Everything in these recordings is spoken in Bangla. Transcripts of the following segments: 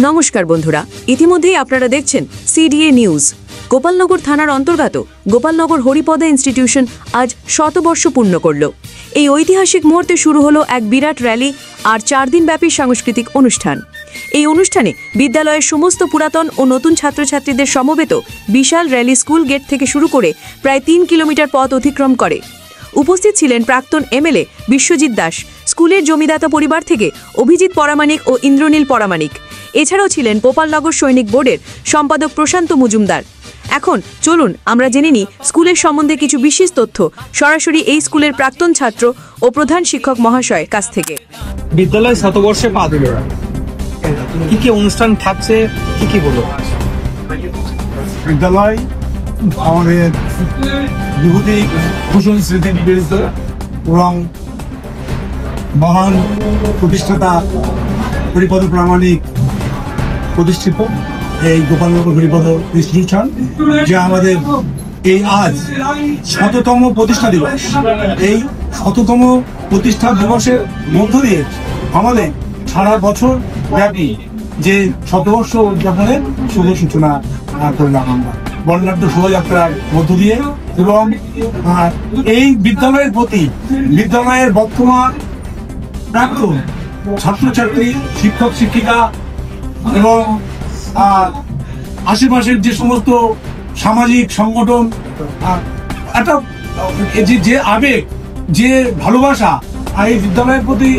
নমস্কার বন্ধুরা, ইতিমধ্যেই আপনারা দেখছেন সিডিএ নিউজ। গোপালনগর থানার অন্তর্গত গোপালনগর হরিপদা ইনস্টিটিউশন আজ 100 বর্ষ পূর্ণ করল। এই ঐতিহাসিক মুহূর্তে শুরু হলো এক বিরাট র্যালি আর 4 দিনব্যাপী সাংস্কৃতিক অনুষ্ঠান। এই অনুষ্ঠানে বিদ্যালয়ের সমস্ত পুরাতন ও নতুন ছাত্রছাত্রীদের সমবেত বিশাল র্যালি স্কুল গেট থেকে শুরু করে প্রায় 3 কিলোমিটার পথ অতিক্রম করে। উপস্থিত ছিলেন প্রাক্তন এমএলএ বিশ্বজিৎ দাস, স্কুলের জমিদাতা পরিবার থেকে অভিজিৎ পরামানিক ও ইন্দ্রনীল পরামানিক। এছাড়াও ছিলেন গোপালনগর সৈনিক বোর্ডের সম্পাদক প্রশান্ত মজুমদার। এখন চলুন আমরা জেনে নিই স্কুলের সম্বন্ধে কিছু বিশেষ তথ্য সরাসরি এই স্কুলের প্রাক্তন ছাত্র ও প্রধান শিক্ষক মহাশয়ের কাছ থেকে। বিদ্যালয় শতবর্ষে পা দিল, কি কি অনুষ্ঠান থাকছে, কি বলো? বিদ্যালয় আমাদের বিভূতি ভূষণ স্মৃতি নিবেদিত এবং মহান প্রতিষ্ঠাতা হরিপদ প্রামাণিক প্রতিষ্ঠিত এই গোপালনগর হরিপদ ইনস্টিটিউশন, যা আমাদের এই আজ 100তম প্রতিষ্ঠা দিবস। এই 100তম প্রতিষ্ঠা দিবসের মধ্য দিয়ে আমাদের সারা বছর ব্যাপী যে শতবর্ষ উদযাপনের শুভ সূচনা করলাম আমরা বর্ণাঢ্য শোভাযাত্রার মধ্য দিয়ে। এবং এই বিদ্যালয়ের প্রতি বিদ্যালয়ের বর্তমান প্রাক্তন ছাত্রছাত্রী, শিক্ষক শিক্ষিকা এবং আশেপাশের যে সমস্ত সামাজিক সংগঠন, একটা যে আবেগ, যে ভালোবাসা এই বিদ্যালয়ের প্রতি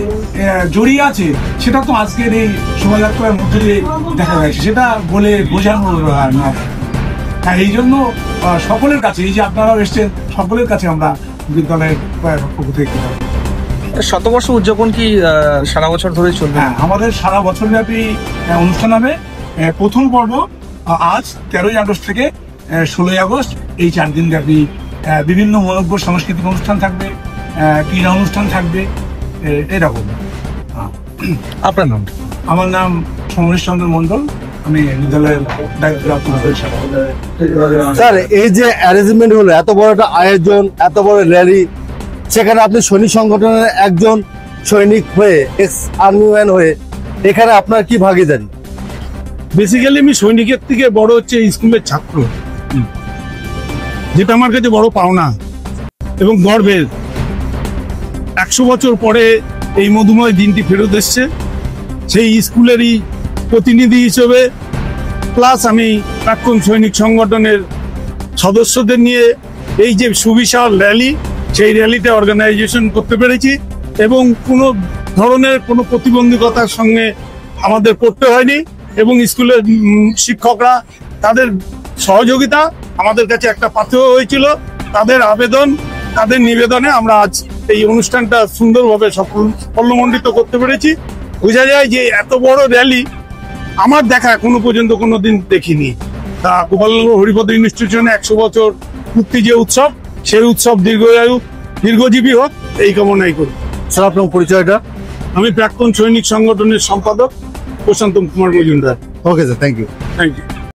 জড়িয়ে আছে, সেটা তো আজকের এই শোভাযাত্রার মধ্যে দিয়ে দেখা যাচ্ছে, সেটা বলে বোঝানো না। এই জন্য সকলের কাছে, এই যে আপনারাও এসছেন, সকলের কাছে আমরা বিদ্যালয়ের পক্ষ থেকে শতবর্ষ উদযাপন কি সারা বছর ধরে চলবে? হ্যাঁ, আমাদের সারা বছর ব্যাপী অনুষ্ঠান হবে। প্রথম পর্ব আজ 13ই আগস্ট থেকে 16ই আগস্ট, এই 4 দিন ব্যাপী বিভিন্ন মনোজ্ঞ সাংস্কৃতিক অনুষ্ঠান থাকবে, ক্রীড়া অনুষ্ঠান থাকবে, এরকম। আপনার নাম? আমার নাম সমরেশ চন্দ্র মন্ডল, আমি বিদ্যালয়ের দায়িত্বপ্রাপ্ত। স্যার, এই যে অ্যারেঞ্জমেন্ট হলো, এত বড় একটা আয়োজন, এত বড় র্যালি, সেখানে আপনি সৈনিক সংগঠনের একজন সৈনিক হয়ে, এক্স আর্মি ম্যান হয়ে, এখানে আপনার কি ভাগিদারি? বেসিক্যালি আমি সৈনিকের থেকে বড় হচ্ছে স্কুলের ছাত্র, যেটা আমার কাছে বড় পাওনা এবং গর্বের। 100 বছর পরে এই মধুময় দিনটি ফেরত এসছে। সেই স্কুলেরই প্রতিনিধি হিসেবে, প্লাস আমি প্রাক্তন সৈনিক সংগঠনের সদস্যদের নিয়ে এই যে সুবিশাল র্যালি, সেই র্যালিতে অর্গানাইজেশন করতে পেরেছি এবং কোনো ধরনের কোনো প্রতিবন্ধকতার সঙ্গে আমাদের করতে হয়নি। এবং স্কুলের শিক্ষকরা, তাদের সহযোগিতা আমাদের কাছে একটা পাথেয় হয়েছিল। তাদের আবেদন, তাদের নিবেদনে আমরা আজ এই অনুষ্ঠানটা সুন্দরভাবে সাফল্যমণ্ডিত করতে পেরেছি। বোঝা যায় যে এত বড় র্যালি আমার দেখা কোনো পর্যন্ত কোনোদিন দেখিনি। তা গোপালনগর হরিপদ ইনস্টিটিউশনে 100 বছর পূর্তি যে উৎসব, সেই উৎসব দীর্ঘায়ু, দীর্ঘজীবী হোক, এই কামনাই করি। স্যার, আপনার পরিচয়টা? আমি প্রাক্তন সৈনিক সংগঠনের সম্পাদক Prashanta Kumar Majumdar. Okay sir, thank you. Thank you.